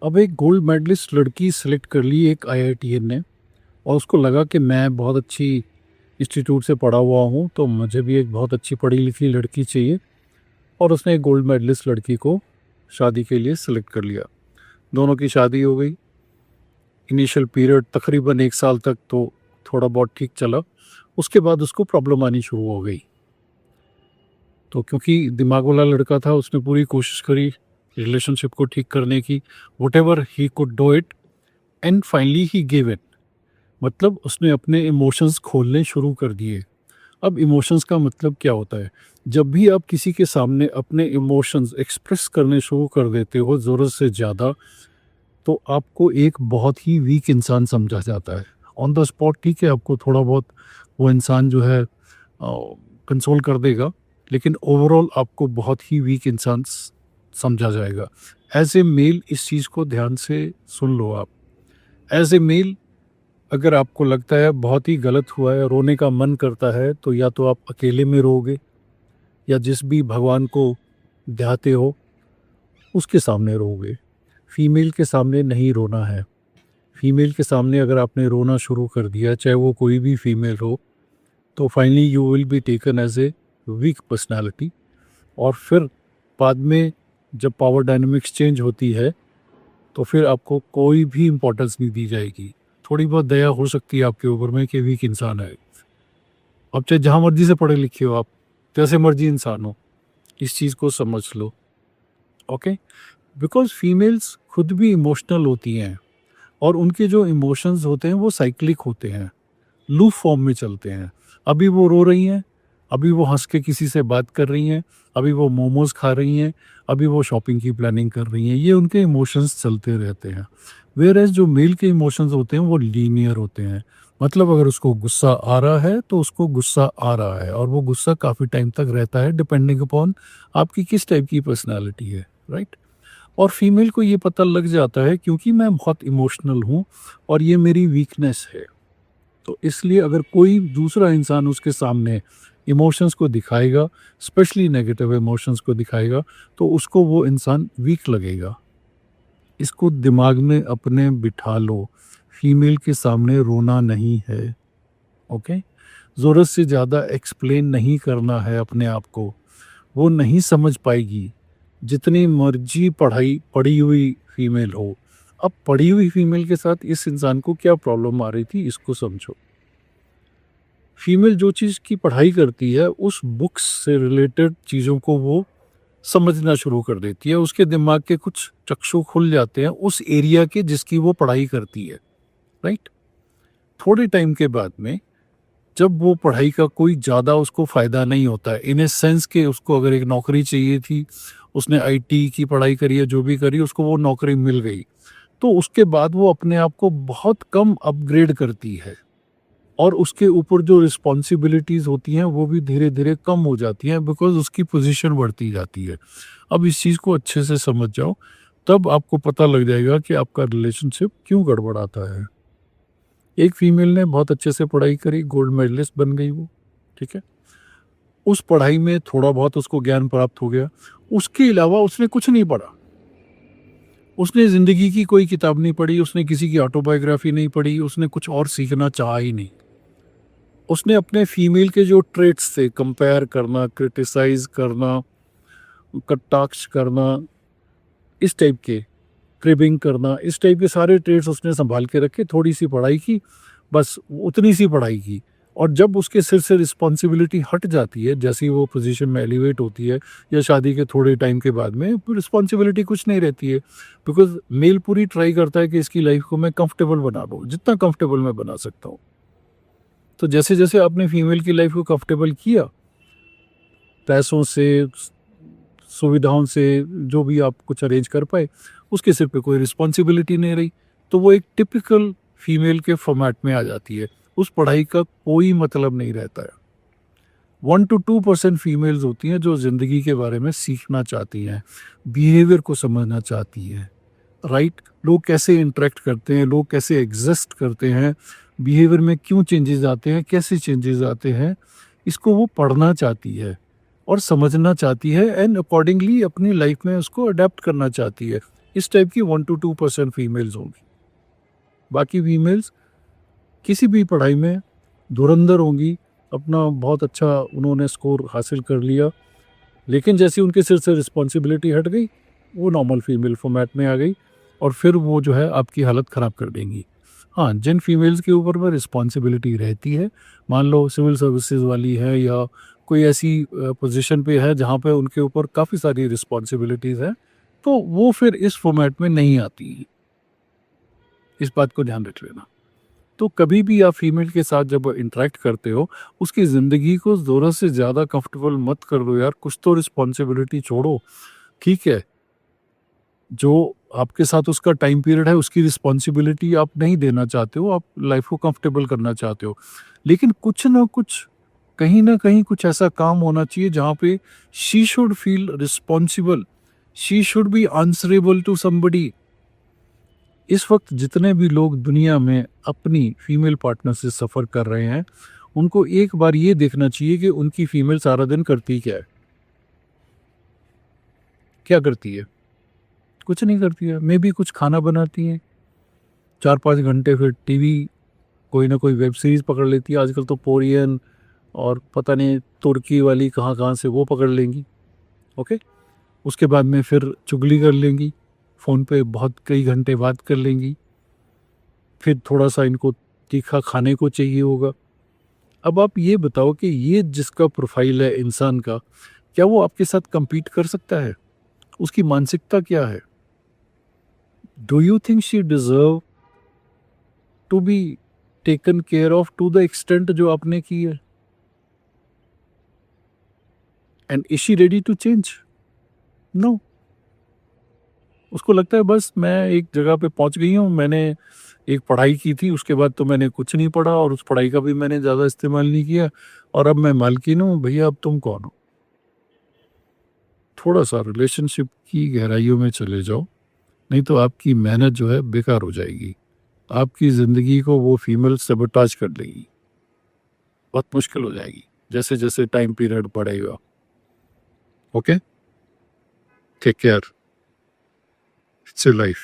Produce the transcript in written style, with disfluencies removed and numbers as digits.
अब एक gold medallist लड़की सेलेक्ट कर ली एक आईआईटीएन ने, और उसको लगा कि मैं बहुत अच्छी इंस्टीट्यूट से पढ़ा हुआ हूँ, तो मुझे भी एक बहुत अच्छी पढ़ी लिखी लड़की चाहिए। और उसने एक गोल्ड मेडलिस्ट लड़की को शादी के लिए सेलेक्ट कर लिया। दोनों की शादी हो गई। इनिशियल पीरियड तकरीबन 1 साल तक तो थोड़ा बहुत ठीक चला। उसके बाद उसको प्रॉब्लम आनी शुरू हो गई। तो क्योंकि दिमाग वाला लड़का था, उसने पूरी कोशिश करी रिलेशनशिप को ठीक करने की, what ever he could do it, and finally he give it. मतलब उसने अपने इमोशंस खोलने शुरू कर दिए। अब इमोशंस का मतलब क्या होता है? जब भी आप किसी के सामने अपने इमोशंस एक्सप्रेस करने शुरू कर देते हो ज़रूरत से ज़्यादा, तो आपको एक बहुत ही वीक इंसान समझा जाता है। ऑन द स्पॉट ठीक है, आपको थोड़ा बहुत वो इंसान जो है कंसोल कर देगा, लेकिन ओवरऑल आपको बहुत ही वीक इंसान समझा जाएगा। एज ए मेल इस चीज़ को ध्यान से सुन लो आप। एज ए मेल, अगर आपको लगता है बहुत ही गलत हुआ है, रोने का मन करता है, तो या तो आप अकेले में रोओगे, या जिस भी भगवान को ध्याते हो उसके सामने रोओगे। फीमेल के सामने नहीं रोना है। फीमेल के सामने अगर आपने रोना शुरू कर दिया, चाहे वो कोई भी फीमेल हो, तो finally you will be taken as a weak personality. और फिर बाद में जब पावर डायनामिक्स चेंज होती है, तो फिर आपको कोई भी इम्पोर्टेंस नहीं दी जाएगी। थोड़ी बहुत दया हो सकती है आपके ऊपर में कि वीक इंसान है। अब चाहे जहाँ मर्जी से पढ़े लिखे हो आप, जैसे मर्जी इंसान हो, इस चीज़ को समझ लो। ओके? बिकॉज़ फीमेल्स खुद भी इमोशनल होती हैं, और उनके जो इमोशंस होते हैं वो साइक्लिक होते हैं, लूप फॉर्म में चलते हैं। अभी वो रो रही हैं, अभी वो हँस के किसी से बात कर रही हैं, अभी वो मोमोज़ खा रही हैं, अभी वो शॉपिंग की प्लानिंग कर रही हैं। ये उनके इमोशंस चलते रहते हैं। व्हेयरएज़ जो मेल के इमोशंस होते हैं वो लीनियर होते हैं। मतलब अगर उसको गुस्सा आ रहा है, तो उसको गुस्सा आ रहा है, और वो गुस्सा काफ़ी टाइम तक रहता है, डिपेंडिंग अपॉन आपकी किस टाइप की पर्सनैलिटी है, राइट? और फीमेल को ये पता लग जाता है, क्योंकि मैं बहुत इमोशनल हूँ और ये मेरी वीकनेस है। तो इसलिए अगर कोई दूसरा इंसान उसके सामने इमोशंस को दिखाएगा, स्पेशली नेगेटिव इमोशंस को दिखाएगा, तो उसको वो इंसान वीक लगेगा। इसको दिमाग में अपने बिठा लो, फीमेल के सामने रोना नहीं है, ओके? ज़रूरत से ज़्यादा एक्सप्लेन नहीं करना है अपने आप को, वो नहीं समझ पाएगी, जितनी मर्जी पढ़ाई पढ़ी हुई फीमेल हो। अब पढ़ी हुई फीमेल के साथ इस इंसान को क्या प्रॉब्लम आ रही थी, इसको समझो। फीमेल जो चीज़ की पढ़ाई करती है, उस बुक्स से रिलेटेड चीज़ों को वो समझना शुरू कर देती है। उसके दिमाग के कुछ चक्षु खुल जाते हैं उस एरिया के जिसकी वो पढ़ाई करती है, राइट? थोड़े टाइम के बाद में, जब वो पढ़ाई का कोई ज़्यादा उसको फ़ायदा नहीं होता है, इन ए सेंस कि उसको अगर एक नौकरी चाहिए थी, उसने आईटी की पढ़ाई करी है, जो भी करी, उसको वो नौकरी मिल गई। तो उसके बाद वो अपने आप को बहुत कम अपग्रेड करती है, और उसके ऊपर जो रिस्पॉन्सिबिलिटीज़ होती हैं वो भी धीरे-धीरे कम हो जाती हैं, बिकॉज़ उसकी पोज़ीशन बढ़ती जाती है। अब इस चीज़ को अच्छे से समझ जाओ, तब आपको पता लग जाएगा कि आपका रिलेशनशिप क्यों गड़बड़ाता है। एक फीमेल ने बहुत अच्छे से पढ़ाई करी, गोल्ड मेडलिस्ट बन गई वो, ठीक है? उस पढ़ाई में थोड़ा बहुत उसको ज्ञान प्राप्त हो गया, उसके अलावा उसने कुछ नहीं पढ़ा। उसने ज़िंदगी की कोई किताब नहीं पढ़ी, उसने किसी की ऑटोबायोग्राफ़ी नहीं पढ़ी, उसने कुछ और सीखना चाहा ही नहीं। उसने अपने फीमेल के जो ट्रेट्स थे, कंपेयर करना, क्रिटिसाइज़ करना, कटाक्ष करना, इस टाइप के, क्रिबिंग करना, इस टाइप के सारे ट्रेट्स उसने सँभाल के रखे, थोड़ी-सी पढ़ाई की, बस उतनी सी पढ़ाई की। और जब उसके सिर से रिस्पॉन्सिबिलिटी हट जाती है, जैसे ही वो पोज़ीशन में एलिवेट होती है, या शादी के थोड़े टाइम के बाद में, रिस्पॉन्सिबिलिटी कुछ नहीं रहती है। बिकॉज़ मेल पूरी ट्राई करता है कि इसकी लाइफ़ को मैं कंफर्टेबल बना दूँ, जितना कंफर्टेबल मैं बना सकता हूँ। तो जैसे-जैसे आपने फीमेल की लाइफ़ को कंफर्टेबल किया, पैसों से, सुविधाओं से, जो भी आप कुछ अरेंज कर पाए, उसके सिर पे कोई रिस्पॉन्सिबिलिटी नहीं रही, तो वो एक टिपिकल फीमेल के फॉर्मेट में आ जाती है। उस पढ़ाई का कोई मतलब नहीं रहता है। 1 टू 2% फीमेल्स होती हैं जो ज़िंदगी के बारे में सीखना चाहती हैं, बिहेवियर को समझना चाहती हैं, राइट? लोग कैसे इंटरेक्ट करते हैं, लोग कैसे एग्ज़िस्ट करते हैं, बिहेवियर में क्यों चेंजेज़ आते हैं, कैसे चेंजेज़ आते हैं, इसको वो पढ़ना चाहती है और समझना चाहती है, एंड अकॉर्डिंगली अपनी लाइफ में उसको अडेप्ट करना चाहती है। इस टाइप की 1 to 2% फीमेल्स होंगी। बाकी फीमेल्स किसी भी पढ़ाई में धुरंधर होंगी, अपना बहुत अच्छा उन्होंने स्कोर हासिल कर लिया, लेकिन जैसे उनके सिर से रिस्पॉन्सिबिलिटी हट गई, वो नॉर्मल फीमेल फॉर्मेट में आ गई और फिर वो जो है आपकी हालत ख़राब कर देंगी। हाँ, जिन फीमेल्स के ऊपर में रिस्पॉन्सिबिलिटी रहती है, मान लो सिविल सर्विसेज वाली है या कोई ऐसी पोजीशन पे है जहाँ पे उनके ऊपर काफ़ी सारी रिस्पॉन्सिबिलिटीज़ हैं, तो वो फिर इस फॉर्मेट में नहीं आती। इस बात को ध्यान रख लेना। तो कभी भी आप फीमेल के साथ जब इंटरेक्ट करते हो, उसकी ज़िंदगी को ज़रूरत से ज़्यादा कंफर्टेबल मत कर दो यार, कुछ तो रिस्पॉन्सिबिलिटी छोड़ो। ठीक है, जो आपके साथ उसका टाइम पीरियड है, उसकी रिस्पॉन्सिबिलिटी आप नहीं देना चाहते हो, आप लाइफ को कंफर्टेबल करना चाहते हो। लेकिन कुछ ना कुछ, कहीं न कहीं कुछ ऐसा काम होना चाहिए जहाँ पे she should feel responsible, she should be answerable to somebody. इस वक़्त जितने भी लोग दुनिया में अपनी फीमेल पार्टनर से सफ़र कर रहे हैं, उनको एक बार ये देखना चाहिए कि उनकी फीमेल सारा दिन करती क्या है? क्या करती है? कुछ नहीं करती है। मेबी कुछ खाना बनाती हैं, 4-5 घंटे फिर टीवी, कोई ना कोई वेब सीरीज़ पकड़ लेती है। आजकल तो कोरियन और पता नहीं तुर्की वाली कहाँ-कहाँ से वो पकड़ लेंगी, ओके? उसके बाद में फिर चुगली कर लेंगी, फ़ोन पे बहुत कई घंटे बात कर लेंगी, फिर थोड़ा-सा इनको तीखा खाने को चाहिए होगा। अब आप ये बताओ कि ये जिसका प्रोफ़ाइल है इंसान का, क्या वो आपके साथ कम्पीट कर सकता है? उसकी मानसिकता क्या है? Do you think she deserve to be taken care of to the extent जो आपने की है? And is she ready to change? No. उसको लगता है बस मैं एक जगह पे पहुंच गई हूँ, मैंने एक पढ़ाई की थी, उसके बाद तो मैंने कुछ नहीं पढ़ा और उस पढ़ाई का भी मैंने ज़्यादा इस्तेमाल नहीं किया और अब मैं मालकिन हूँ। भैया अब तुम कौन हो? थोड़ा सा रिलेशनशिप की गहराइयों में चले जाओ, नहीं तो आपकी मेहनत जो है बेकार हो जाएगी। आपकी ज़िंदगी को वो फीमेल सबोटाज कर देगी, बहुत मुश्किल हो जाएगी जैसे जैसे टाइम पीरियड बढ़ेगा। Okay, take care, it's your life.